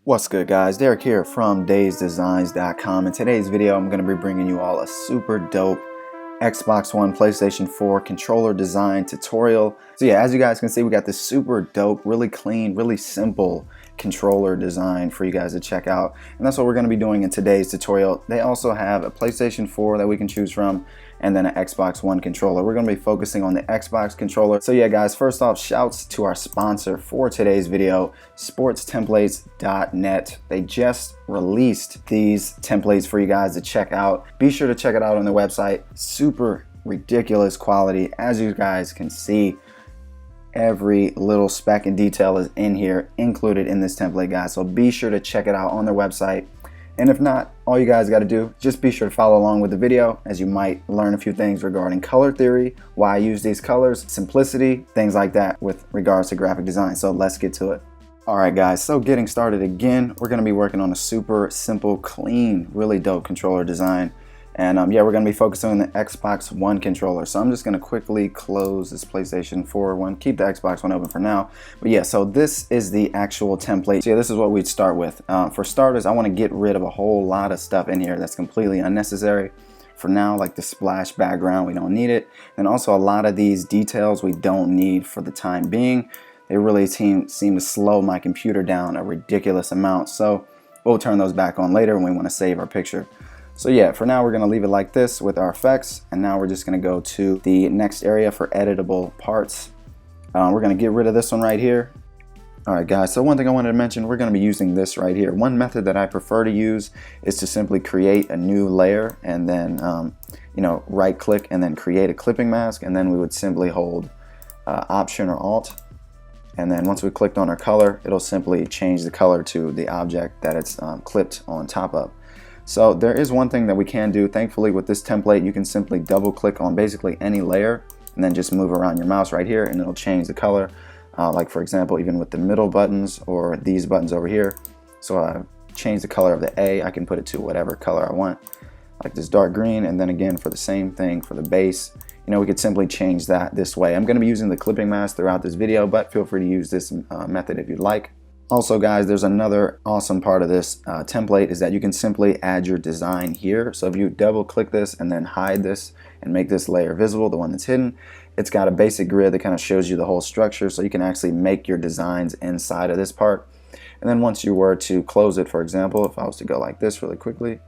What's good, guys? Derek here from DaseDesigns.com. In today's video, I'm going to be bringing you all a super dope Xbox One, PlayStation 4 controller design tutorial. So yeah, as you guys can see, we got this super dope, really clean, really simple controller design for you guys to check out. And that's what we're going to be doing in today's tutorial. They also have a PlayStation 4 that we can choose from, and then an Xbox One controller. We're going to be focusing on the Xbox controller. So yeah, guys, first off, shouts to our sponsor for today's video, sportstemplates.net. They just released these templates for you guys to check out. Be sure to check it out on their website. Super ridiculous quality. As you guys can see, every little speck and detail is in here, included in this template, guys. So be sure to check it out on their website. And if not, all you guys got to do, just be sure to follow along with the video, as you might learn a few things regarding color theory, why I use these colors, simplicity, things like that with regards to graphic design. So let's get to it. Alright guys, so getting started again, we're going to be working on a super simple, clean, really dope controller design. And yeah, we're going to be focusing on the Xbox One controller. So I'm just going to quickly close this PlayStation 4 one, keep the Xbox One open for now. But yeah, so this is the actual template. So yeah, this is what we'd start with. For starters, I want to get rid of a whole lot of stuff in here that's completely unnecessary. For now, like the splash background, we don't need it. And also a lot of these details we don't need for the time being. They really seem to slow my computer down a ridiculous amount. So we'll turn those back on later when we want to save our picture. So yeah, for now we're going to leave it like this with our effects, and now we're just going to go to the next area for editable parts. We're going to get rid of this one right here. Alright guys, so one thing I wanted to mention, we're going to be using this right here. One method that I prefer to use is to simply create a new layer and then right click and then create a clipping mask, and then we would simply hold Option or Alt, and then once we clicked on our color, it'll simply change the color to the object that it's clipped on top of. So there is one thing that we can do. Thankfully, with this template, you can simply double click on basically any layer and then just move around your mouse right here and it'll change the color. Like for example, even with the middle buttons or these buttons over here. So I change the color of the A. I can put it to whatever color I want, like this dark green. And then again, for the same thing for the base, we could simply change that this way. I'm going to be using the clipping mask throughout this video, but feel free to use this method if you'd like. Also guys, there's another awesome part of this template is that you can simply add your design here. So if you double click this and then hide this and make this layer visible, the one that's hidden, it's got a basic grid that kind of shows you the whole structure, so you can actually make your designs inside of this part. And then once you were to close it, for example, if I was to go like this really quickly,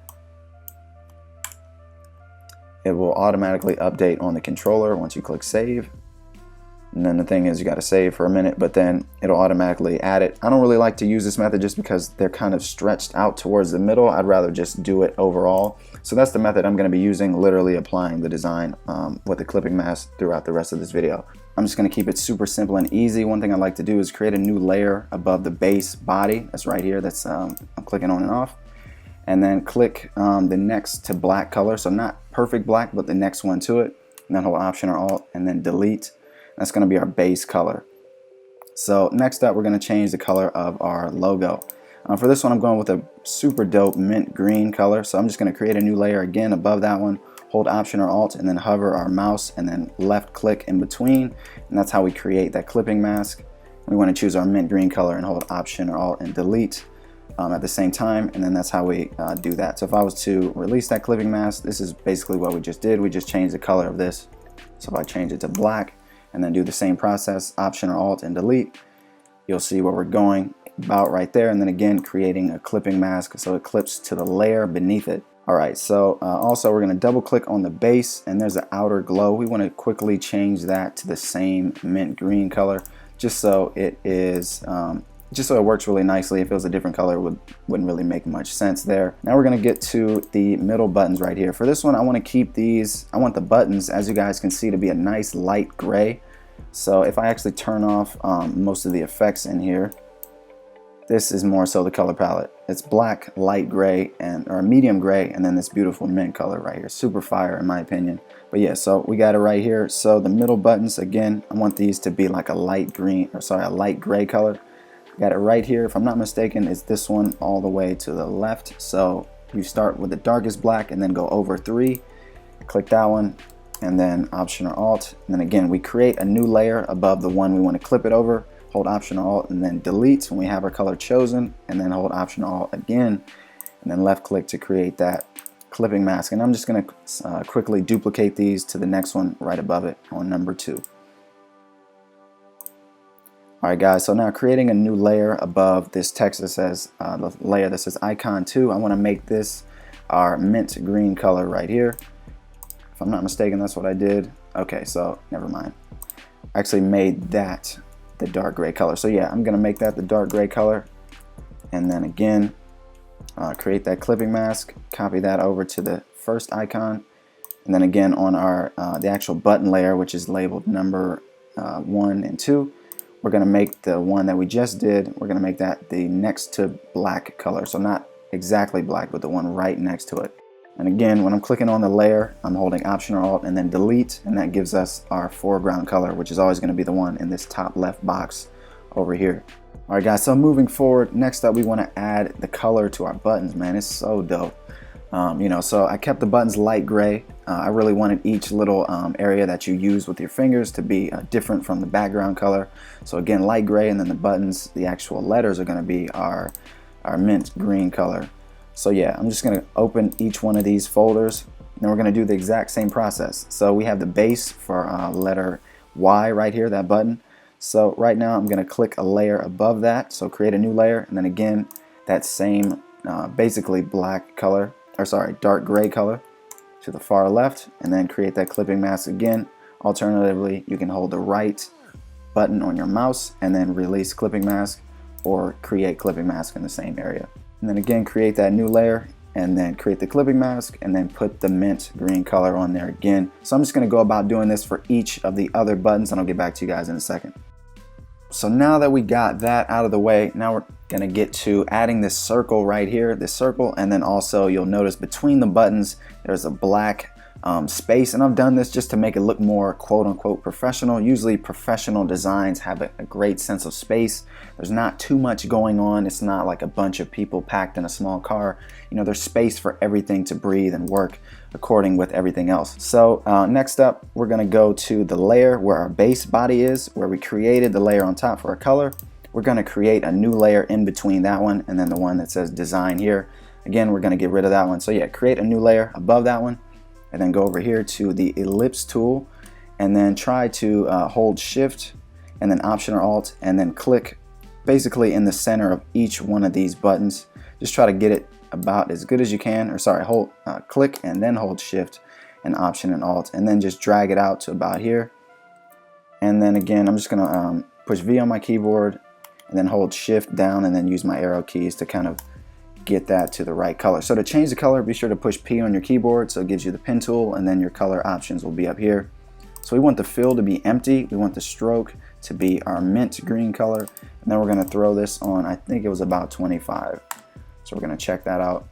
it will automatically update on the controller once you click save. And then the thing is, you got to save for a minute, but then it'll automatically add it. I don't really like to use this method just because they're kind of stretched out towards the middle. I'd rather just do it overall. So that's the method I'm going to be using, literally applying the design with the clipping mask throughout the rest of this video. I'm just going to keep it super simple and easy. One thing I like to do is create a new layer above the base body. That's right here. That's I'm clicking on and off. And then click the next to black color. So not perfect black, but the next one to it. And then hold Option or Alt and then delete. That's going to be our base color. So next up, we're going to change the color of our logo. For this one, I'm going with a super dope mint green color. So I'm just going to create a new layer again above that one, hold Option or Alt, and then hover our mouse and then left click in between. And that's how we create that clipping mask. We want to choose our mint green color and hold Option or Alt and delete at the same time. And then that's how we do that. So if I was to release that clipping mask, this is basically what we just did. We just changed the color of this. So if I change it to black, and then do the same process, Option or Alt and delete, you'll see where we're going, about right there. And then again, creating a clipping mask so it clips to the layer beneath it. Alright, so also we're going to double click on the base, and there's an outer glow. We want to quickly change that to the same mint green color, just so it is just so it works really nicely. If it was a different color, it wouldn't really make much sense there. Now we're going to get to the middle buttons right here. For this one, I want to keep these, I want the buttons, as you guys can see, to be a nice light gray. So if I actually turn off most of the effects in here, this is more so the color palette. It's black, light gray, or medium gray, and then this beautiful mint color right here. Super fire in my opinion. But yeah, so we got it right here. So the middle buttons, again, I want these to be like a light green, or sorry, a light gray color. Got it right here. If I'm not mistaken, it's this one all the way to the left. So you start with the darkest black and then go over 3. Click that one and then Option or Alt. And then again, we create a new layer above the one we want to clip it over. hold Option Alt and then delete when we have our color chosen, and then hold Option Alt again and then left click to create that clipping mask. And I'm just going to quickly duplicate these to the next one right above it on number 2. Alright guys, so now creating a new layer above this text that says, the layer that says icon 2, I want to make this our mint green color right here. If I'm not mistaken, that's what I did. Okay, so never mind. I actually made that the dark gray color. So yeah, I'm going to make that the dark gray color. And then again, create that clipping mask, copy that over to the first icon. And then again on our the actual button layer, which is labeled number 1 and 2, we're going to make the one that we just did, we're going to make that the next to black color. So not exactly black, but the one right next to it. And again, when I'm clicking on the layer, I'm holding Option or Alt and then delete, and that gives us our foreground color, which is always going to be the one in this top left box over here. Alright guys, so moving forward, next up we want to add the color to our buttons. Man, it's so dope. You know, so I kept the buttons light gray. I really wanted each little area that you use with your fingers to be different from the background color. So again, light gray, and then the buttons, the actual letters are going to be our mint green color. So yeah, I'm just going to open each one of these folders, and then we're going to do the exact same process. So we have the base for letter Y right here, that button. So right now I'm going to click a layer above that, so create a new layer, and then again that same basically black color, or sorry, dark gray color to the far left, and then create that clipping mask again. Alternatively, you can hold the right button on your mouse and then release clipping mask, or create clipping mask in the same area. And then again, create that new layer and then create the clipping mask and then put the mint green color on there again. So I'm just going to go about doing this for each of the other buttons, and I'll get back to you guys in a second. So now that we got that out of the way, now we're going to get to adding this circle right here, this circle, and then also you'll notice between the buttons there's a black space, and I've done this just to make it look more quote-unquote professional. Usually professional designs have a great sense of space. There's not too much going on. It's not like a bunch of people packed in a small car. You know, there's space for everything to breathe and work according with everything else. So next up, we're going to go to the layer where our base body is, where we created the layer on top for our color. We're going to create a new layer in between that one and then the one that says design here. Again, we're going to get rid of that one. So yeah, create a new layer above that one, and then go over here to the ellipse tool, and then try to hold shift and then Option or Alt and then click basically in the center of each one of these buttons. Just try to get it about as good as you can, or sorry, hold click and then hold shift and Option and Alt, and then just drag it out to about here. And then again, I'm just gonna push V on my keyboard and then hold shift down and then use my arrow keys to kind of get that to the right color. So to change the color, be sure to push P on your keyboard, so it gives you the pen tool, and then your color options will be up here. So we want the fill to be empty, we want the stroke to be our mint green color, and then we're going to throw this on, I think it was about 25. So we're going to check that out.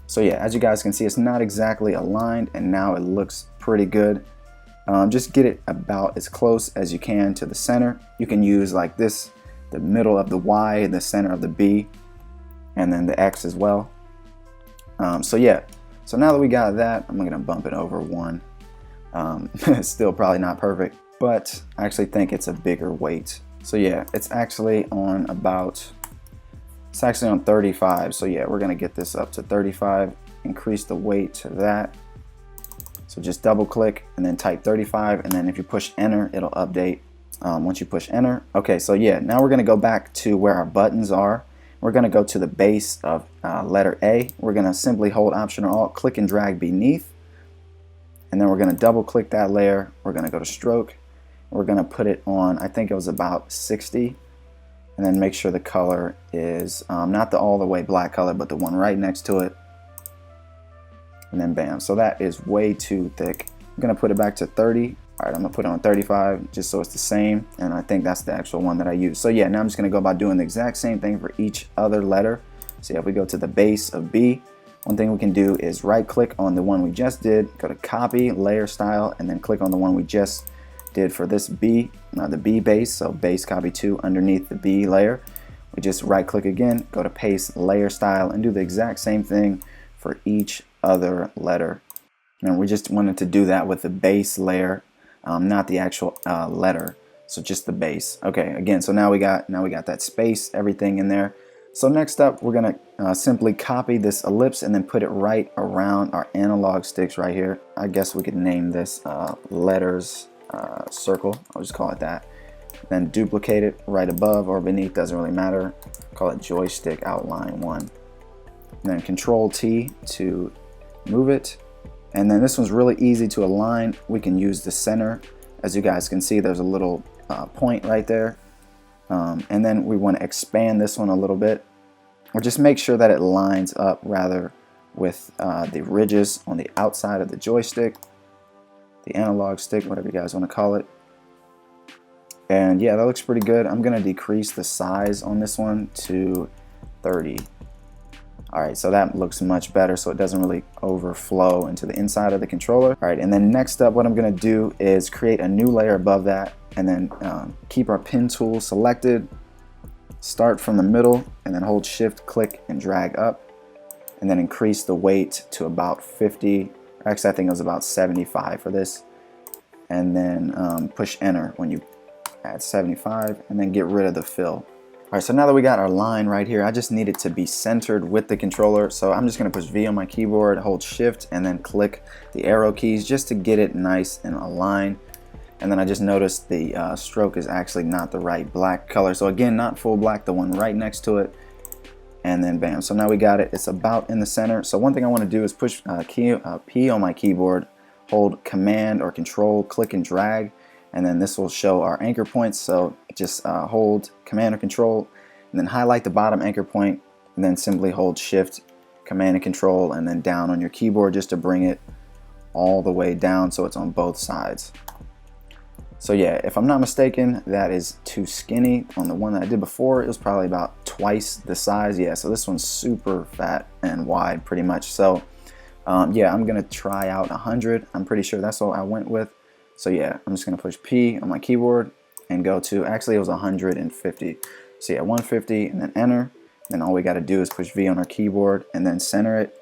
So yeah, as you guys can see, it's not exactly aligned, and now it looks pretty good. Just get it about as close as you can to the center. You can use like this, the middle of the Y, the center of the B, and then the X as well. So yeah, so now that we got that, I'm gonna bump it over 1. It's still probably not perfect, but I actually think it's a bigger weight. So yeah, it's actually on 35. So yeah, we're gonna get this up to 35, increase the weight to that. So just double click and then type 35, and then if you push enter, it'll update once you push enter. Okay, so yeah, now we're gonna go back to where our buttons are. We're going to go to the base of letter A. We're going to simply hold Option or Alt, click and drag beneath, and then we're going to double click that layer. We're going to go to stroke. We're going to put it on, I think it was about 60, and then make sure the color is not the all the way black color, but the one right next to it, and then bam. So that is way too thick. I'm going to put it back to 30. All right, I'm gonna put it on 35 just so it's the same, and I think that's the actual one that I use. So yeah, now I'm just gonna go about doing the exact same thing for each other letter. So yeah, if we go to the base of B, one thing we can do is right click on the one we just did, go to copy, layer style, and then click on the one we just did for this B, the B base, so base copy 2 underneath the B layer. We just right click again, go to paste, layer style, and do the exact same thing for each other letter. And we just wanted to do that with the base layer, not the actual letter. So just the base. Okay, again, so now we got that space, everything in there. So next up, we're gonna simply copy this ellipse and then put it right around our analog sticks right here. I guess we could name this letters circle. I'll just call it that. Then duplicate it right above or beneath, doesn't really matter. Call it joystick outline 1. And then Control T to move it. And then this one's really easy to align. We can use the center. As you guys can see, there's a little point right there. And then we want to expand this one a little bit, or just make sure that it lines up rather with the ridges on the outside of the joystick, the analog stick, whatever you guys want to call it. And yeah, that looks pretty good. I'm going to decrease the size on this one to 30. Alright, so that looks much better, so it doesn't really overflow into the inside of the controller. Alright, and then next up, what I'm going to do is create a new layer above that, and then keep our pen tool selected, start from the middle, and then hold shift, click, and drag up, and then increase the weight to about 50. Actually, I think it was about 75 for this, and then push enter when you add 75, and then get rid of the fill. Alright, so now that we got our line right here, I just need it to be centered with the controller. So I'm just going to push V on my keyboard, hold shift, and then click the arrow keys just to get it nice and aligned. And then I just noticed the stroke is actually not the right black color. So again, not full black, the one right next to it. And then bam. So now we got it. It's about in the center. So one thing I want to do is push P on my keyboard, hold Command or Control, click and drag. And then this will show our anchor points. So just hold Command or Control and then highlight the bottom anchor point, and then simply hold Shift, Command and Control, and then down on your keyboard just to bring it all the way down so it's on both sides. So yeah, if I'm not mistaken, that is too skinny. On the one that I did before, it was probably about twice the size. Yeah, so this one's super fat and wide pretty much. So yeah, I'm gonna try out 100. I'm pretty sure that's what I went with. So yeah, I'm just gonna push P on my keyboard and go to, actually it was 150. So yeah, 150 and then enter. Then all we gotta do is push V on our keyboard and then center it.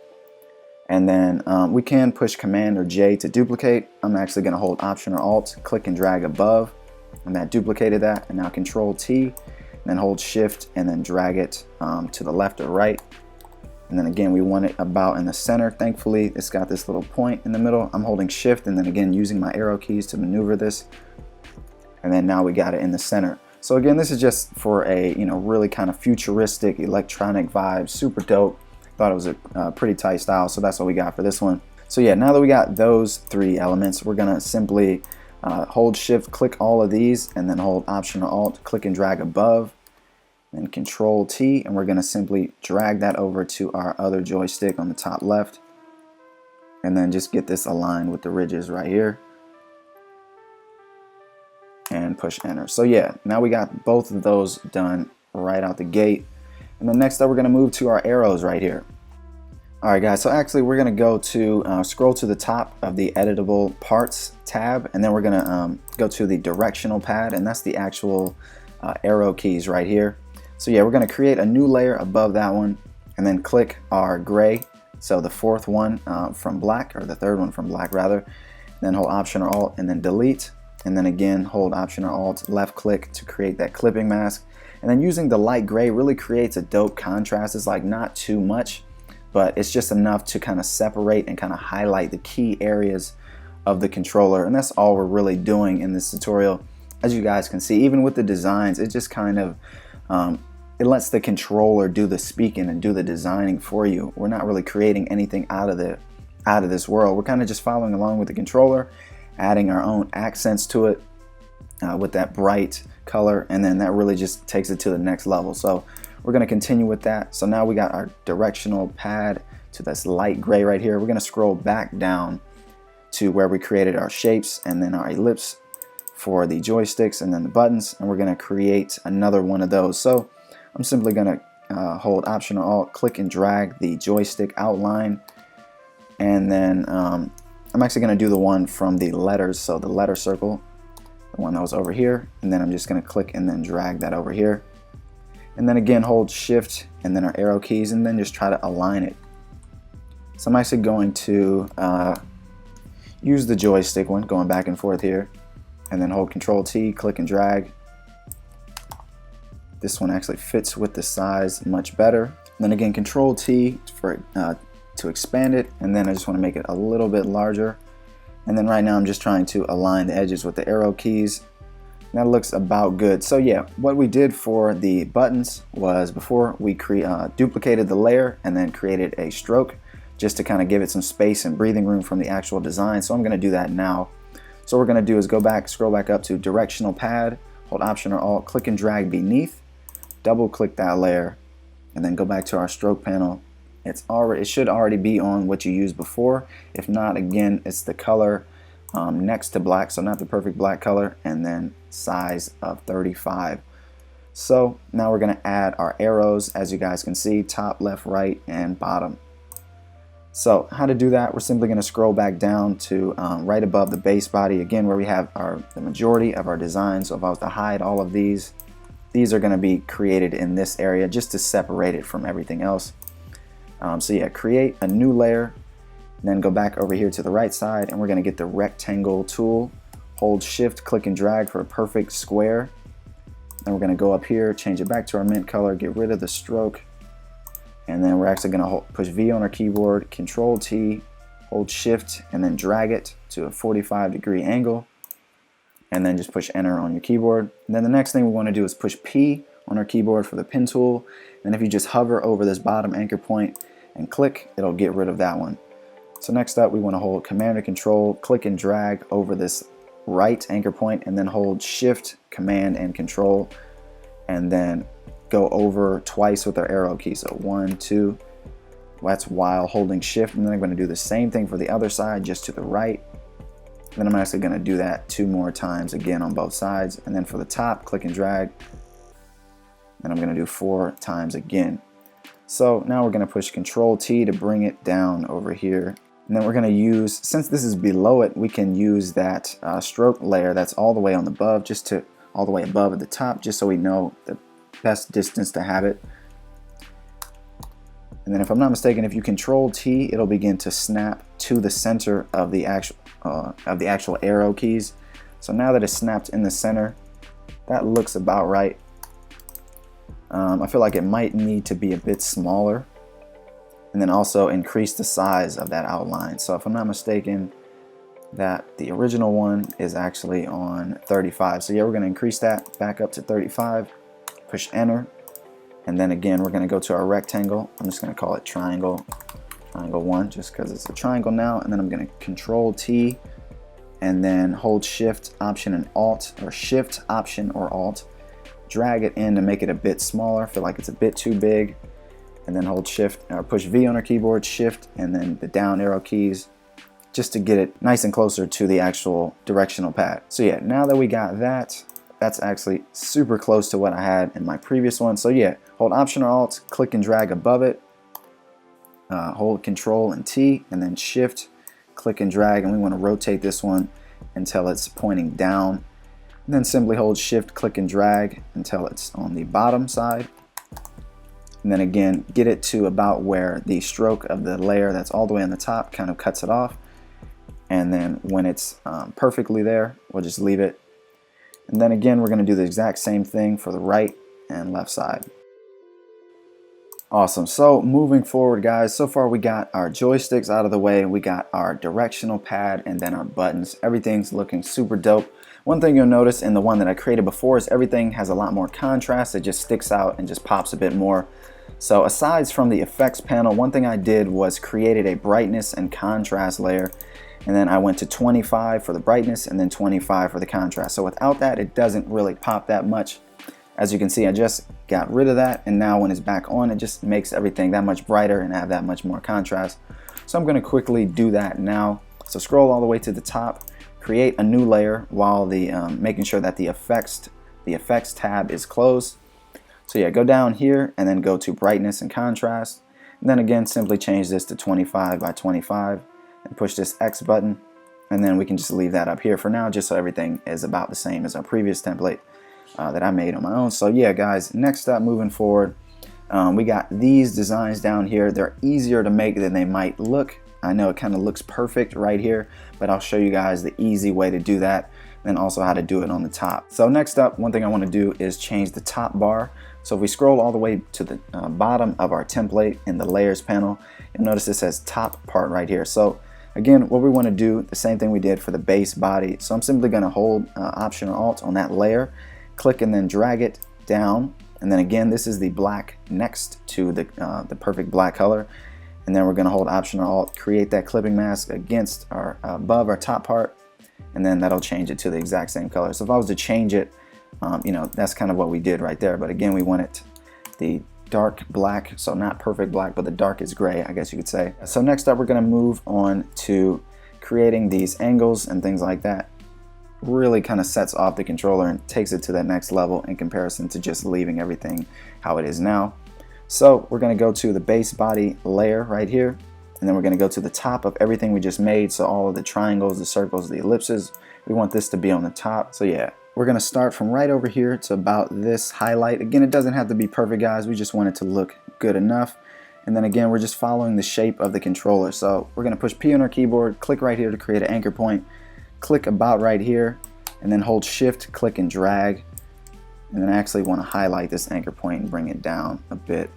And then we can push Command or J to duplicate. I'm actually gonna hold Option or Alt, click and drag above, and that duplicated that. And now Control T, and then hold Shift and then drag it to the left or right. And then again, we want it about in the center. Thankfully, it's got this little point in the middle. I'm holding Shift and then again using my arrow keys to maneuver this. And then now we got it in the center. So again, this is just for a really kind of futuristic electronic vibe, super dope. Thought it was a pretty tight style, so that's what we got for this one. So yeah, now that we got those three elements, we're gonna simply hold Shift, click all of these, and then hold Option or Alt, click and drag above, and Control T, and we're gonna simply drag that over to our other joystick on the top left, and then just get this aligned with the ridges right here, and push enter. So yeah, now we got both of those done right out the gate. And then next up, we're going to move to our arrows right here. Alright guys, so actually we're going to go to scroll to the top of the editable parts tab, and then we're going to go to the directional pad, and that's the actual arrow keys right here. So yeah, we're going to create a new layer above that one, and then click our gray, so the fourth one from black, or the third one from black rather, then hold Option or Alt and then delete, and then again hold Option or Alt, left click to create that clipping mask. And then using the light gray really creates a dope contrast. It's like not too much, but it's just enough to kind of separate and kind of highlight the key areas of the controller. And that's all we're really doing in this tutorial. As you guys can see, even with the designs, it just kind of, it lets the controller do the speaking and do the designing for you. We're not really creating anything out of this world. We're kind of just following along with the controller, adding our own accents to it with that bright color, and then that really just takes it to the next level. So we're going to continue with that. So now we got our directional pad to this light gray right here. We're going to scroll back down to where we created our shapes and then our ellipse for the joysticks and then the buttons, and we're going to create another one of those. So I'm simply going to hold Option or Alt, click and drag the joystick outline, and then I'm actually going to do the one from the letters, so the letter circle, the one that was over here, and then I'm just going to click and then drag that over here, and then again hold Shift and then our arrow keys, and then just try to align it. So I'm actually going to use the joystick one, going back and forth here, and then hold Control T, click and drag. This one actually fits with the size much better. And then again, Control T for to expand it, and then I just want to make it a little bit larger. And then right now I'm just trying to align the edges with the arrow keys. That looks about good. So yeah, what we did for the buttons was before we duplicated the layer and then created a stroke just to kind of give it some space and breathing room from the actual design. So I'm going to do that now. So what we're going to do is scroll back up to directional pad, hold Option or Alt, click and drag beneath, double click that layer, and then go back to our stroke panel. It should already be on what you used before. If not, again, it's the color next to black, so not the perfect black color, and then size of 35. So now we're going to add our arrows, as you guys can see, top, left, right, and bottom. So how to do that, we're simply going to scroll back down to right above the base body, again where we have the majority of our designs. So if I was to hide all of these are going to be created in this area just to separate it from everything else. So yeah, create a new layer, then go back over here to the right side, and we're going to get the rectangle tool, hold Shift, click and drag for a perfect square. Then we're going to go up here, change it back to our mint color, get rid of the stroke, and then we're actually going to push V on our keyboard, Control T, hold Shift, and then drag it to a 45-degree angle, and then just push Enter on your keyboard. And then the next thing we want to do is push P on our keyboard for the pen tool, and if you just hover over this bottom anchor point and click, it'll get rid of that one. So next up, we want to hold Command or Control, click and drag over this right anchor point, and then hold Shift, Command, and Control, and then go over twice with our arrow key. So 1, 2, that's while holding Shift, and then I'm going to do the same thing for the other side, just to the right. And then I'm actually going to do that 2 more times again on both sides, and then for the top, click and drag, and I'm going to do 4 times again. So now we're going to push Control T to bring it down over here. And then we're going to use, since this is below it, we can use that stroke layer that's all the way on the above, all the way above at the top, just so we know the best distance to have it. And then if I'm not mistaken, if you Control T, it'll begin to snap to the center of the actual arrow keys. So now that it's snapped in the center, that looks about right. I feel like it might need to be a bit smaller, and then also increase the size of that outline. So if I'm not mistaken, that the original one is actually on 35. So yeah, we're going to increase that back up to 35, push Enter, and then again we're going to go to our rectangle. I'm just going to call it triangle 1 just because it's a triangle now, and then I'm going to Control T and then hold Shift, Option, and Alt, or Shift, Option, or Alt. Drag it in to make it a bit smaller. I feel like it's a bit too big, and then hold Shift or push V on our keyboard, Shift, and then the down arrow keys just to get it nice and closer to the actual directional pad. So yeah, now that we got that, that's actually super close to what I had in my previous one. So yeah, hold Option or Alt, click and drag above it, hold Control and T, and then Shift, click and drag, and we want to rotate this one until it's pointing down. And then simply hold Shift, click and drag until it's on the bottom side. And then again, get it to about where the stroke of the layer that's all the way on the top kind of cuts it off. And then when it's perfectly there, we'll just leave it. And then again, we're going to do the exact same thing for the right and left side. Awesome. So moving forward, guys, so far we got our joysticks out of the way, we got our directional pad, and then our buttons. Everything's looking super dope. One thing you'll notice in the one that I created before is everything has a lot more contrast. It just sticks out and just pops a bit more. So aside from the effects panel, one thing I did was created a brightness and contrast layer, and then I went to 25 for the brightness and then 25 for the contrast. So without that, it doesn't really pop that much. As you can see, I just got rid of that, and now when it's back on, it just makes everything that much brighter and have that much more contrast. So I'm going to quickly do that now. So scroll all the way to the top, create a new layer while making sure that the effects tab is closed. So yeah, go down here and then go to brightness and contrast, and then again simply change this to 25 by 25 and push this X button, and then we can just leave that up here for now, just so everything is about the same as our previous template that I made on my own. So yeah, guys, next up, moving forward, we got these designs down here. They're easier to make than they might look. I know it kind of looks perfect right here, but I'll show you guys the easy way to do that. and also how to do it on the top. So next up, one thing I want to do is change the top bar. So if we scroll all the way to the bottom of our template in the layers panel, you'll notice it says top part right here. So again, what we want to do, the same thing we did for the base body. So I'm simply going to hold Option or Alt on that layer, click and then drag it down. And then again, this is the black next to the perfect black color. And then we're going to hold Option or Alt, create that clipping mask against our above our top part, and then that'll change it to the exact same color. So if I was to change it, you know, that's kind of what we did right there. But again, we want it the dark black, so not perfect black, but the darkest gray, I guess you could say. So next up, we're going to move on to creating these angles and things like that. Really kind of sets off the controller and takes it to that next level in comparison to just leaving everything how it is now. So we're going to go to the base body layer right here, and then we're going to go to the top of everything we just made. So all of the triangles, the circles, the ellipses, we want this to be on the top. So yeah, we're going to start from right over here to about this highlight. Again, it doesn't have to be perfect, guys. We just want it to look good enough. And then again, we're just following the shape of the controller. So we're going to push P on our keyboard, click right here to create an anchor point, click about right here, and then hold Shift, click and drag. And then I actually want to highlight this anchor point and bring it down a bit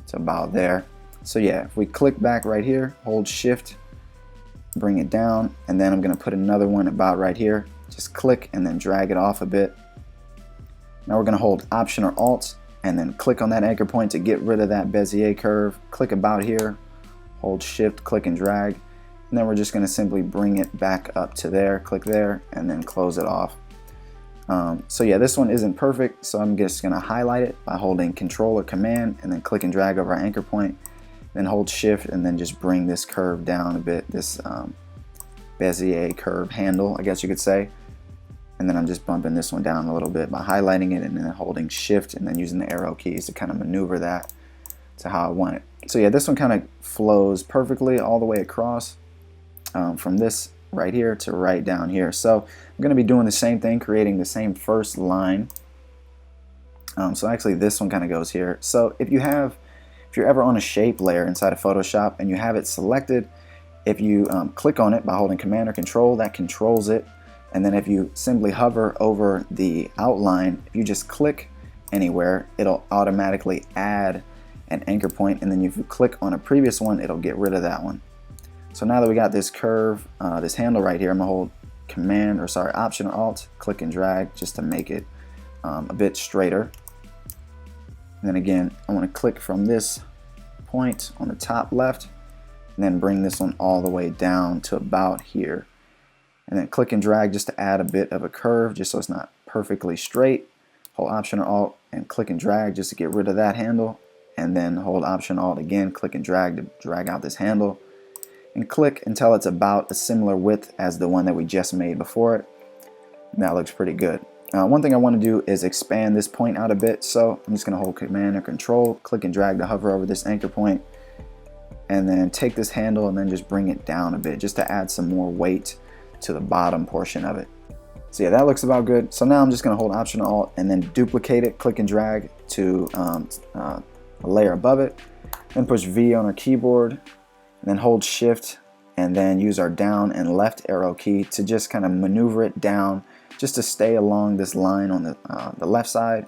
to about there. So yeah, if we click back right here, hold Shift, bring it down, and then I'm going to put another one about right here. Just click and then drag it off a bit. Now we're going to hold Option or Alt and then click on that anchor point to get rid of that Bezier curve. Click about here, hold Shift, click and drag, and then we're just going to simply bring it back up to there, click there, and then close it off. So yeah, this one isn't perfect, so I'm just going to highlight it by holding Control or Command and then click and drag over our anchor point, then hold Shift and then just bring this curve down a bit, this Bezier curve handle, I guess you could say. And then I'm just bumping this one down a little bit by highlighting it and then holding Shift and then using the arrow keys to kind of maneuver that to how I want it. So yeah, this one kind of flows perfectly all the way across from this right here to right down here. So I'm going to be doing the same thing, creating the same first line. So actually this one kind of goes here. So if you're ever on a shape layer inside of Photoshop and you have it selected, if you click on it by holding Command or Control, that controls it. And then if you simply hover over the outline, if you just click anywhere, it'll automatically add an anchor point. And then if you click on a previous one, it'll get rid of that one. So now that we got this curve, this handle right here, I'm gonna hold Option or Alt, click and drag just to make it a bit straighter. And then again, I want to click from this point on the top left and then bring this one all the way down to about here. And then click and drag just to add a bit of a curve just so it's not perfectly straight. Hold Option or Alt and click and drag just to get rid of that handle. And then hold Option Alt again, click and drag to drag out this handle. And click until it's about a similar width as the one that we just made before it. And that looks pretty good. One thing I want to do is expand this point out a bit. So I'm just going to hold Command or Control, click and drag to hover over this anchor point. And then take this handle and then just bring it down a bit just to add some more weight to the bottom portion of it. So yeah, that looks about good. So now I'm just going to hold Option or Alt and then duplicate it, click and drag to a layer above it, then push V on our keyboard, and then hold Shift and then use our down and left arrow key to just kind of maneuver it down just to stay along this line on the left side,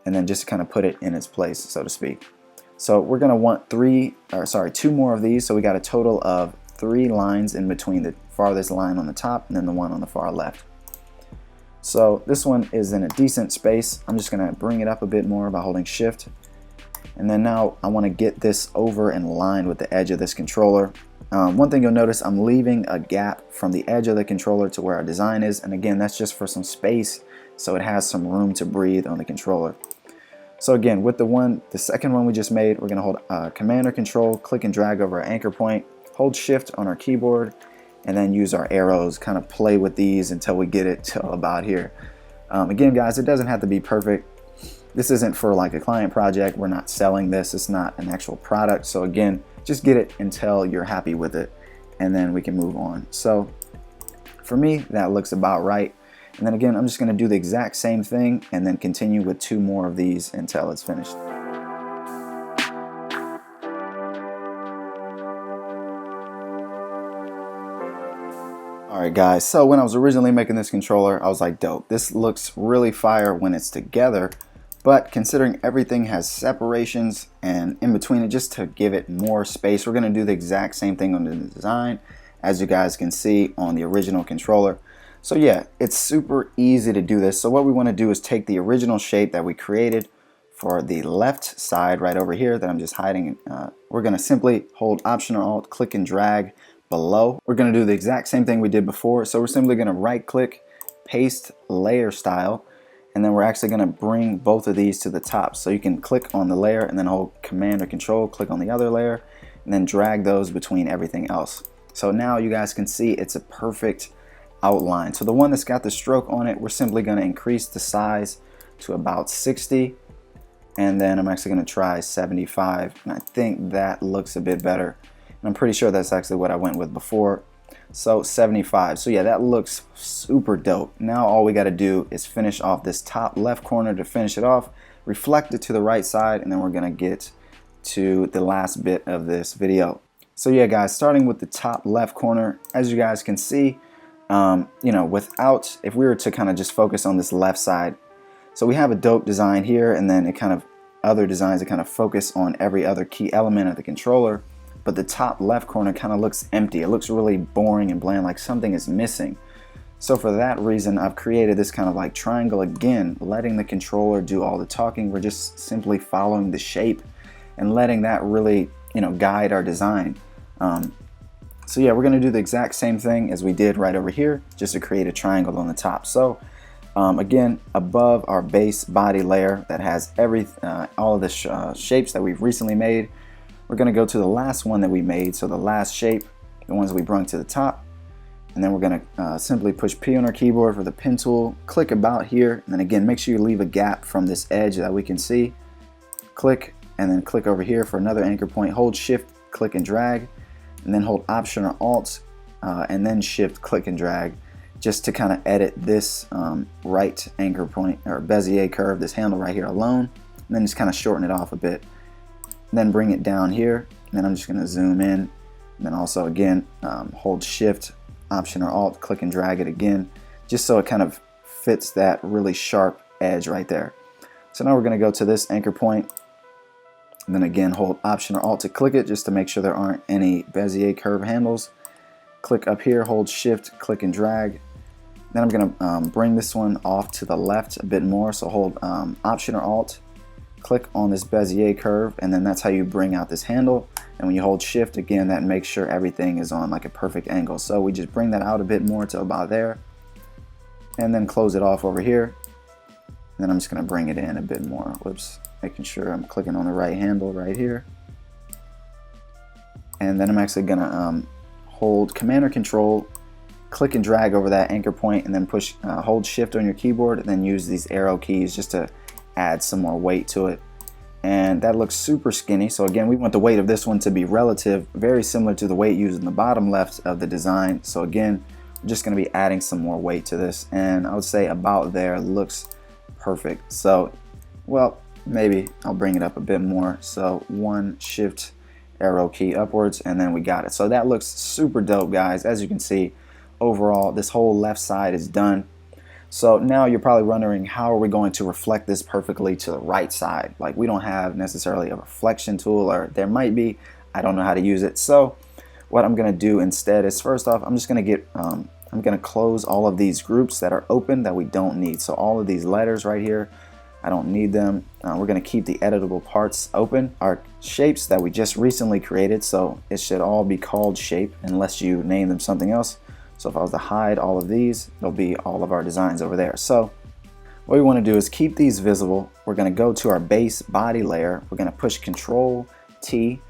and then just kind of put it in its place, so to speak. So we're going to want two more of these, so we got a total of 3 lines in between the farthest line on the top and then the one on the far left. So this one is in a decent space. I'm just going to bring it up a bit more by holding Shift. And then now I want to get this over in line with the edge of this controller. One thing you'll notice, I'm leaving a gap from the edge of the controller to where our design is. And again, that's just for some space so it has some room to breathe on the controller. So again, with the second one we just made, we're going to hold Command or Control, click and drag over our anchor point, hold Shift on our keyboard, and then use our arrows, kind of play with these until we get it to about here. Again, guys, it doesn't have to be perfect. This isn't for like a client project. We're not selling this. It's not an actual product. So again, just get it until you're happy with it, and then we can move on. So for me, that looks about right. And then again, I'm just going to do the exact same thing and then continue with 2 more of these until it's finished. Alright guys, so when I was originally making this controller, I was like, dope, this looks really fire when it's together, but considering everything has separations and in between it, just to give it more space, we're going to do the exact same thing on the design, as you guys can see on the original controller. So yeah, it's super easy to do this. So what we want to do is take the original shape that we created for the left side right over here that I'm just hiding. We're going to simply hold Option or Alt, click and drag below. We're going to do the exact same thing we did before. So we're simply going to right click, paste layer style, and then we're actually going to bring both of these to the top. So you can click on the layer and then hold Command or Control, click on the other layer, and then drag those between everything else. So now you guys can see it's a perfect outline. So the one that's got the stroke on it, we're simply going to increase the size to about 60, and then I'm actually going to try 75, and I think that looks a bit better. I'm pretty sure that's actually what I went with before. So 75. So yeah, that looks super dope. Now all we got to do is finish off this top left corner to finish it off, reflect it to the right side, and then we're going to get to the last bit of this video. So yeah guys, starting with the top left corner, as you guys can see, you know, if we were to kind of just focus on this left side, so we have a dope design here, and then it kind of other designs that kind of focus on every other key element of the controller. But the top left corner kind of looks empty. It looks really boring and bland, like something is missing. So for that reason, I've created this kind of like triangle again, letting the controller do all the talking. We're just simply following the shape and letting that really, you know, guide our design. So yeah, we're going to do the exact same thing as we did right over here, just to create a triangle on the top. So again, above our base body layer that has all of the shapes that we've recently made, we're going to go to the last one that we made, so the last shape, the ones we brung to the top, and then we're going to simply push P on our keyboard for the pen tool, click about here, and then again make sure you leave a gap from this edge that we can see, click, and then click over here for another anchor point, hold Shift, click and drag, and then hold Option or Alt, and then Shift, click and drag, just to kind of edit this right anchor point or Bezier curve, this handle right here alone, and then just kind of shorten it off a bit. Then bring it down here, and then I'm just going to zoom in, and then also again hold Shift, Option or Alt, click and drag it again, just so it kind of fits that really sharp edge right there. So now we're going to go to this anchor point, and then again hold Option or Alt to click it, just to make sure there aren't any Bezier curve handles. Click up here, hold Shift, click and drag. Then I'm going to bring this one off to the left a bit more, so hold Option or Alt, click on this Bezier curve, and then that's how you bring out this handle. And when you hold Shift again, that makes sure everything is on like a perfect angle. So we just bring that out a bit more to about there, and then close it off over here. And then I'm just going to bring it in a bit more. Whoops, making sure I'm clicking on the right handle right here. And then I'm actually going to hold Command or Control, click and drag over that anchor point, and then push hold Shift on your keyboard, and then use these arrow keys just to add some more weight to it. And that looks super skinny. So again, we want the weight of this one to be relative, very similar to the weight used in the bottom left of the design. So again, we're just going to be adding some more weight to this, and I would say about there looks perfect. So, well, maybe I'll bring it up a bit more. So one Shift arrow key upwards, and then we got it. So that looks super dope, guys. As you can see, overall this whole left side is done. So now you're probably wondering, how are we going to reflect this perfectly to the right side? Like, we don't have necessarily a reflection tool, or there might be, I don't know how to use it. So what I'm going to do instead is, first off, I'm just going to I'm going to close all of these groups that are open that we don't need. So all of these letters right here, I don't need them. We're going to keep the editable parts open. Our shapes that we just recently created, so it should all be called shape unless you name them something else. So if I was to hide all of these, it'll be all of our designs over there. So what we want to do is keep these visible. We're going to go to our base body layer. We're going to push Control T,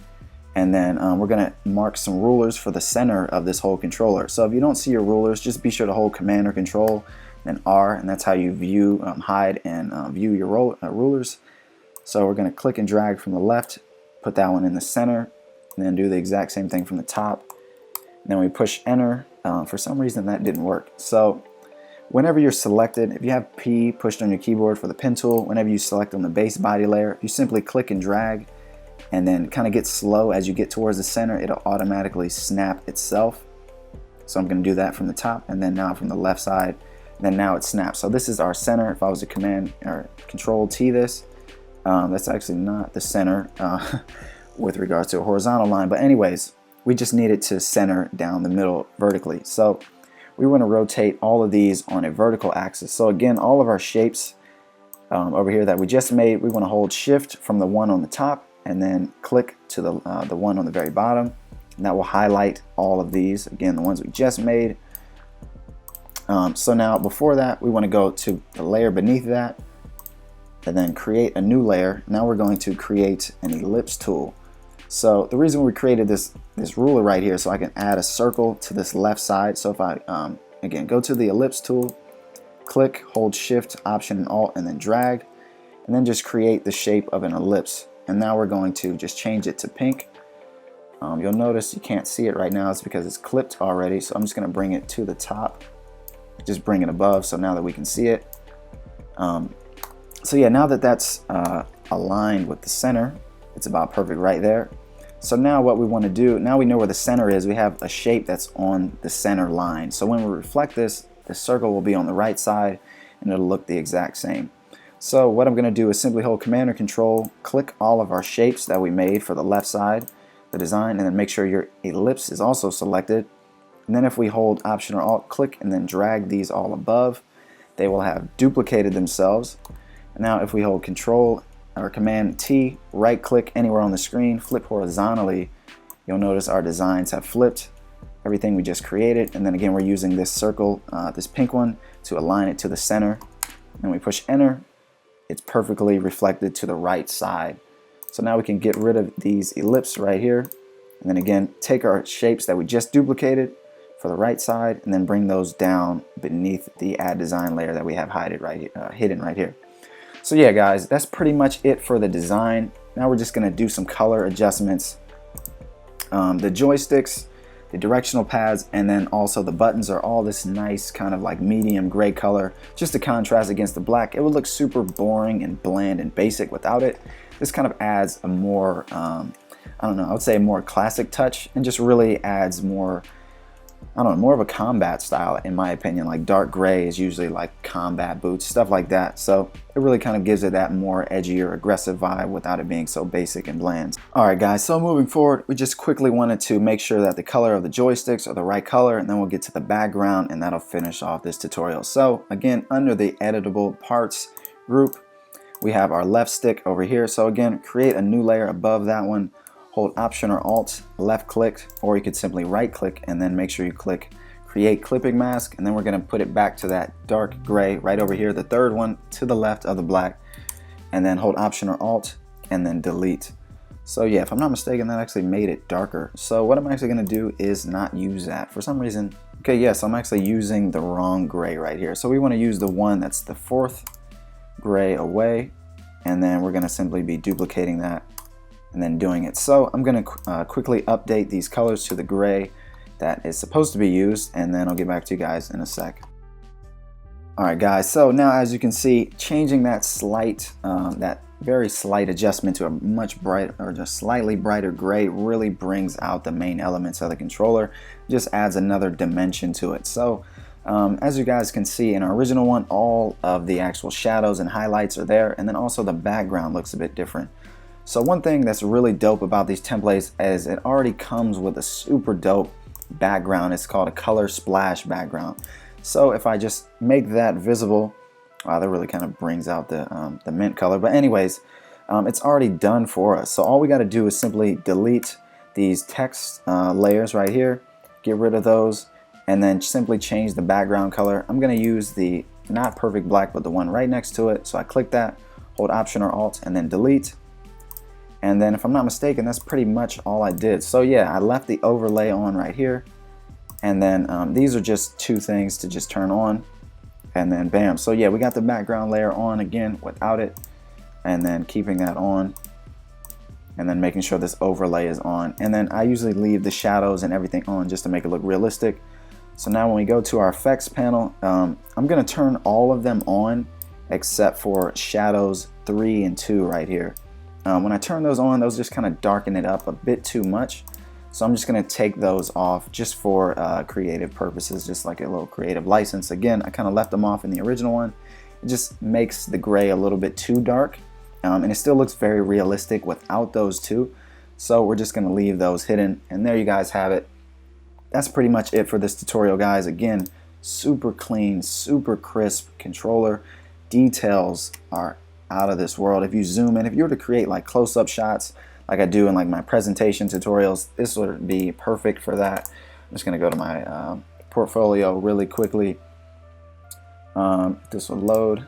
and then we're going to mark some rulers for the center of this whole controller. So if you don't see your rulers, just be sure to hold Command or Control, then R, and that's how you view, hide, and view your rulers. So we're going to click and drag from the left, put that one in the center, and then do the exact same thing from the top. And then we push Enter. For some reason that didn't work. So whenever you're selected, if you have P pushed on your keyboard for the pen tool, whenever you select on the base body layer, you simply click and drag, and then kind of get slow as you get towards the center, it'll automatically snap itself. So I'm going to do that from the top, and then now from the left side, and then now it snaps. So this is our center. If I was to command or control T this, that's actually not the center with regards to a horizontal line, but anyways, we just need it to center down the middle vertically. So we want to rotate all of these on a vertical axis. So again, all of our shapes over here that we just made, we want to hold shift from the one on the top and then click to the one on the very bottom, and that will highlight all of these, again the ones we just made. So now before that, we want to go to the layer beneath that and then create a new layer. Now we're going to create an ellipse tool. So the reason we created this ruler right here, so I can add a circle to this left side. So if I again go to the ellipse tool, click, hold shift, option and alt, and then drag, and then just create the shape of an ellipse. And now we're going to just change it to pink. You'll notice you can't see it right now. It's because it's clipped already. So I'm just going to bring it to the top, just bring it above, so now that we can see it. So yeah, now that that's aligned with the center, it's about perfect right there. So now what we want to do, now we know where the center is, we have a shape that's on the center line. So when we reflect this, the circle will be on the right side and it'll look the exact same. So what I'm going to do is simply hold Command or Control, click all of our shapes that we made for the left side, the design, and then make sure your ellipse is also selected. And then if we hold Option or Alt, click, and then drag these all above, they will have duplicated themselves. Now if we hold Control or Command T, right click anywhere on the screen, flip horizontally, you'll notice our designs have flipped everything we just created. And then again, we're using this circle, this pink one, to align it to the center. And we push enter, it's perfectly reflected to the right side. So now we can get rid of these ellipses right here. And then again, take our shapes that we just duplicated for the right side and then bring those down beneath the add design layer that we have hidden right here. So yeah guys, that's pretty much it for the design. Now we're just going to do some color adjustments. The joysticks, the directional pads, and then also the buttons are all this nice kind of like medium gray color, just to contrast against the black. It would look super boring and bland and basic without it. This kind of adds a more, I don't know, I would say a more classic touch, and just really adds more, I don't know, more of a combat style in my opinion. Like dark gray is usually like combat boots, stuff like that. So it really kind of gives it that more edgier, aggressive vibe without it being so basic and bland. Alright guys, so moving forward, we just quickly wanted to make sure that the color of the joysticks are the right color, and then we'll get to the background and that'll finish off this tutorial. So again, under the editable parts group, we have our left stick over here. So again, create a new layer above that one. Hold Option or Alt, left click, or you could simply right click and then make sure you click Create Clipping Mask, and then we're going to put it back to that dark gray right over here, the third one to the left of the black, and then hold Option or Alt and then delete. So yeah, if I'm not mistaken, that actually made it darker. So what I'm actually going to do is not use that for some reason. Okay, yes, I'm actually using the wrong gray right here. So we want to use the one that's the fourth gray away, and then we're going to simply be duplicating that and then doing it. So I'm going to quickly update these colors to the gray that is supposed to be used, and then I'll get back to you guys in a sec. Alright guys, so now as you can see, changing that slight, that very slight adjustment to a much brighter or just slightly brighter gray really brings out the main elements of the controller, just adds another dimension to it. So as you guys can see in our original one, all of the actual shadows and highlights are there, and then also the background looks a bit different. So one thing that's really dope about these templates is it already comes with a super dope background. It's called a color splash background. So if I just make that visible, wow, that really kind of brings out the mint color. But anyways, it's already done for us. So all we got to do is simply delete these text layers right here, get rid of those, and then simply change the background color. I'm going to use the not perfect black, but the one right next to it. So I click that, hold Option or Alt, and then delete. And then if I'm not mistaken, that's pretty much all I did. So yeah, I left the overlay on right here. And then these are just two things to just turn on. And then bam. So yeah, we got the background layer on again without it. And then keeping that on. And then making sure this overlay is on. And then I usually leave the shadows and everything on just to make it look realistic. So now when we go to our effects panel, I'm going to turn all of them on except for shadows 3 and 2 right here. When I turn those on, those just kind of darken it up a bit too much. So I'm just going to take those off just for creative purposes, just like a little creative license. Again, I kind of left them off in the original one. It just makes the gray a little bit too dark, and it still looks very realistic without those two. So we're just going to leave those hidden, and there you guys have it. That's pretty much it for this tutorial, guys. Again, super clean, super crisp controller. Details are out of this world. If you zoom in, if you were to create like close-up shots like I do in like my presentation tutorials, this would be perfect for that. I'm just going to go to my portfolio really quickly. This will load.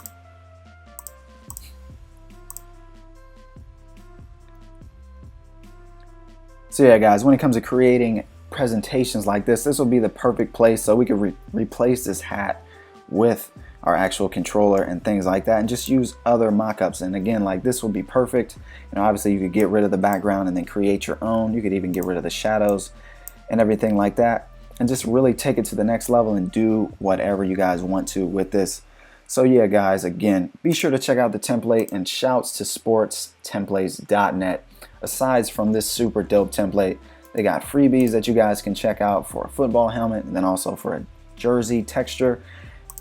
So yeah, guys, when it comes to creating presentations like this will be the perfect place. So we could replace this hat with our actual controller and things like that, and just use other mock-ups. And again, like this will be perfect. You know, obviously you could get rid of the background and then create your own. You could even get rid of the shadows and everything like that, and just really take it to the next level and do whatever you guys want to with this. So yeah, guys, again, be sure to check out the template, and shouts to sportstemplates.net. Aside from this super dope template, they got freebies that you guys can check out for a football helmet, and then also for a jersey texture.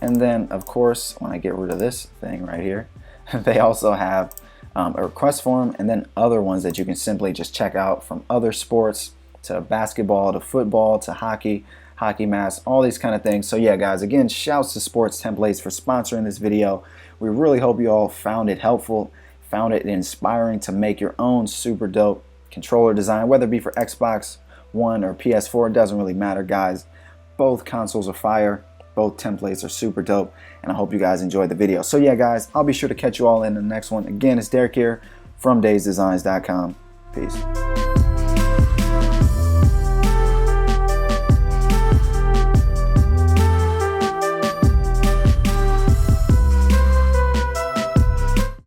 And then, of course, when I get rid of this thing right here, they also have a request form, and then other ones that you can simply just check out, from other sports to basketball to football to hockey masks, all these kind of things. So yeah, guys, again, shouts to Sports Templates for sponsoring this video. We really hope you all found it helpful, found it inspiring to make your own super dope controller design, whether it be for Xbox One or PS4. It doesn't really matter, guys. Both consoles are fire. Both templates are super dope, and I hope you guys enjoyed the video. So yeah, guys, I'll be sure to catch you all in the next one. Again, it's Derrick here from DaseDesigns.com. Peace.